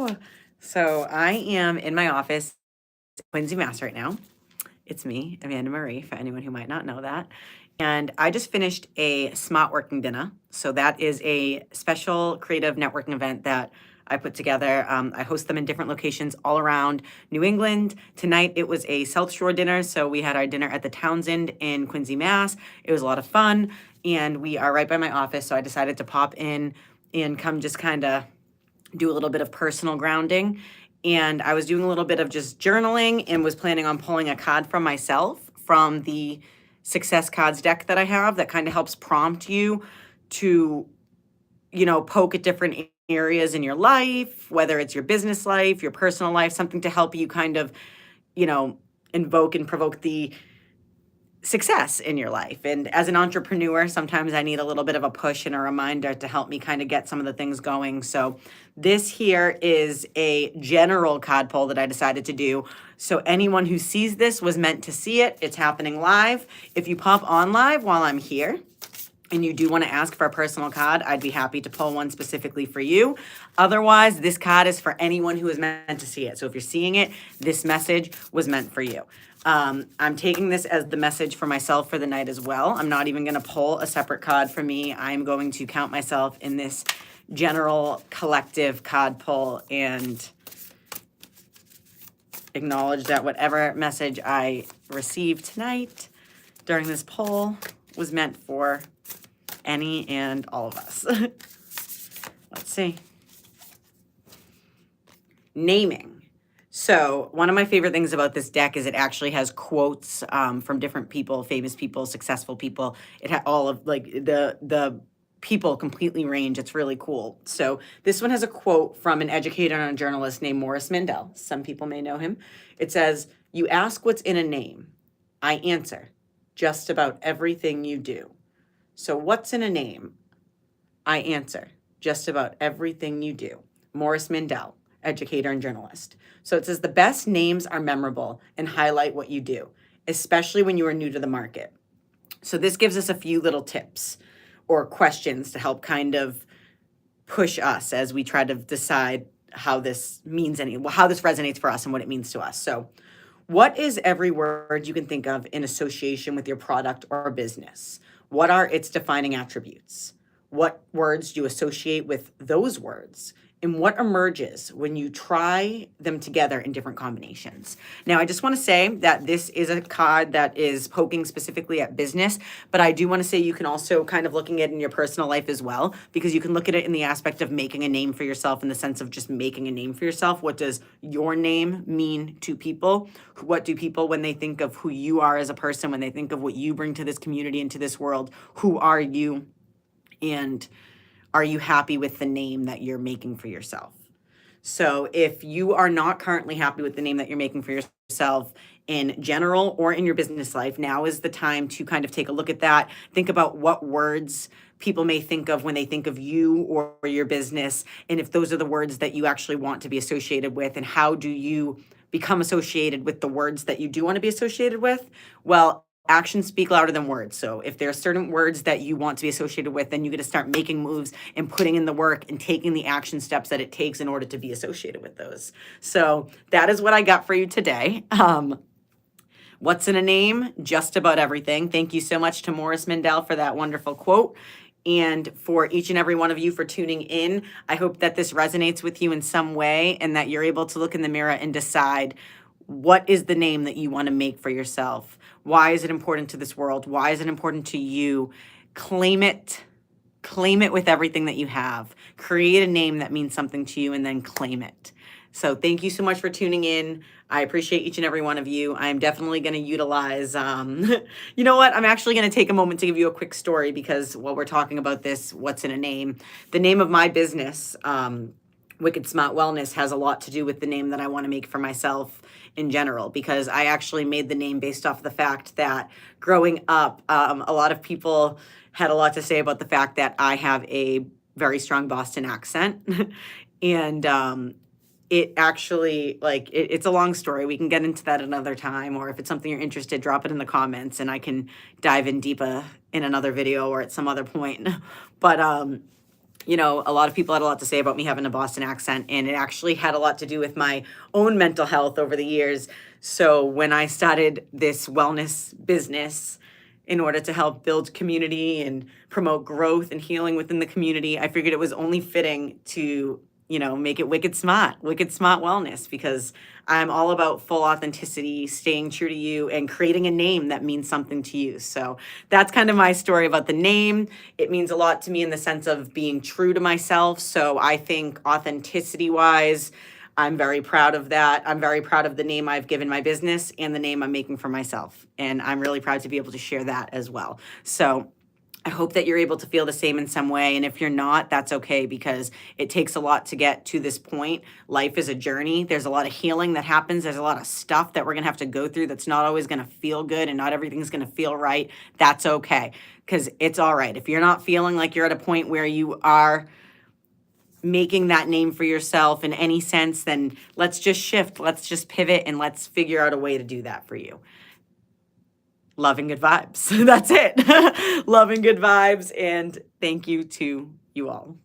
Hello. So I am in my office in Quincy, Mass right now. It's me, Amanda Marie, for anyone who might not know that. And I just finished a Smart Working dinner. So that is a special creative networking event that I put together. I host them in different locations all around New England. Tonight it was a South Shore dinner. So we had our dinner at the Townsend in Quincy, Mass. It was a lot of fun. And we are right by my office. So I decided to pop in and come just kind of do a little bit of personal grounding. And I was doing a little bit of just journaling and was planning on pulling a card from myself from the Success Cards deck that I have that kind of helps prompt you to, poke at different areas in your life, whether it's your business life, your personal life, something to help you kind of, invoke and provoke the success in your life. And as an entrepreneur, sometimes I need a little bit of a push and a reminder to help me kind of get some of the things going. So this here is a general card pull that I decided to do. So anyone who sees this was meant to see it. It's happening live. If you pop on live while I'm here, and you do want to ask for a personal card, I'd be happy to pull one specifically for you. Otherwise, this card is for anyone who is meant to see it. So if you're seeing it, this message was meant for you. I'm taking this as the message for myself for the night as well. I'm not even going to pull a separate card for me. I'm going to count myself in this general collective card pull and acknowledge that whatever message I received tonight during this poll was meant for any and all of us. Let's see. Naming. So one of my favorite things about this deck is it actually has quotes from different people, famous people, successful people. It had all of like the people completely range. It's really cool. So this one has a quote from an educator and a journalist named Morris Mandel. Some people may know him. It says, "You ask what's in a name. I answer just about everything you do." So what's in a name? I answer just about everything you do. Morris Mandel, educator and journalist. So it says the best names are memorable and highlight what you do, especially when you are new to the market. So this gives us a few little tips or questions to help kind of push us as we try to decide how this how this resonates for us and what it means to us. So what is every word you can think of in association with your product or business? What are its defining attributes? What words do you associate with those words? And what emerges when you try them together in different combinations? Now, I just want to say that this is a card that is poking specifically at business, but I do want to say you can also kind of looking at it in your personal life as well, because you can look at it in the aspect of making a name for yourself in the sense of just making a name for yourself. What does your name mean to people? What do people, when they think of who you are as a person, when they think of what you bring to this community and to this world, who are you? And are you happy with the name that you're making for yourself? So if you are not currently happy with the name that you're making for yourself in general or in your business life, now is the time to kind of take a look at that. Think about what words people may think of when they think of you or your business, and if those are the words that you actually want to be associated with, and how do you become associated with the words that you do want to be associated with? Well, actions speak louder than words. So if there are certain words that you want to be associated with, then you got to start making moves and putting in the work and taking the action steps that it takes in order to be associated with those. So that is what I got for you today. What's in a name? Just about everything. Thank you so much to Morris Mandel for that wonderful quote. And for each and every one of you for tuning in. I hope that this resonates with you in some way and that you're able to look in the mirror and decide what is the name that you want to make for yourself. Why is it important to this world? Why is it important to you? Claim it. Claim it with everything that you have. Create a name that means something to you and then claim it. So thank you so much for tuning in. I appreciate each and every one of you. I'm definitely going to utilize, you know what? I'm actually going to take a moment to give you a quick story because while we're talking about this, what's in a name, the name of my business, Wicked Smart Wellness, has a lot to do with the name that I want to make for myself in general, because I actually made the name based off the fact that growing up, a lot of people had a lot to say about the fact that I have a very strong Boston accent. And it actually, it's a long story. We can get into that another time, or if it's something you're interested, drop it in the comments and I can dive in deeper in another video or at some other point. But you know, a lot of people had a lot to say about me having a Boston accent, and it actually had a lot to do with my own mental health over the years. So when I started this wellness business in order to help build community and promote growth and healing within the community, I figured it was only fitting to, you know, make it wicked smart wellness, because I'm all about full authenticity, staying true to you, and creating a name that means something to you. So that's kind of my story about the name. It means a lot to me in the sense of being true to myself. So I think authenticity wise, I'm very proud of that. I'm very proud of the name I've given my business and the name I'm making for myself. And I'm really proud to be able to share that as well. So I hope that you're able to feel the same in some way. And if you're not, that's okay, because it takes a lot to get to this point. Life is a journey. There's a lot of healing that happens. There's a lot of stuff that we're going to have to go through that's not always going to feel good, and not everything's going to feel right. That's okay, because it's all right. If you're not feeling like you're at a point where you are making that name for yourself in any sense, then let's just shift, let's just pivot, and let's figure out a way to do that for you. Love and good vibes. That's it. Love and good vibes, and thank you to you all.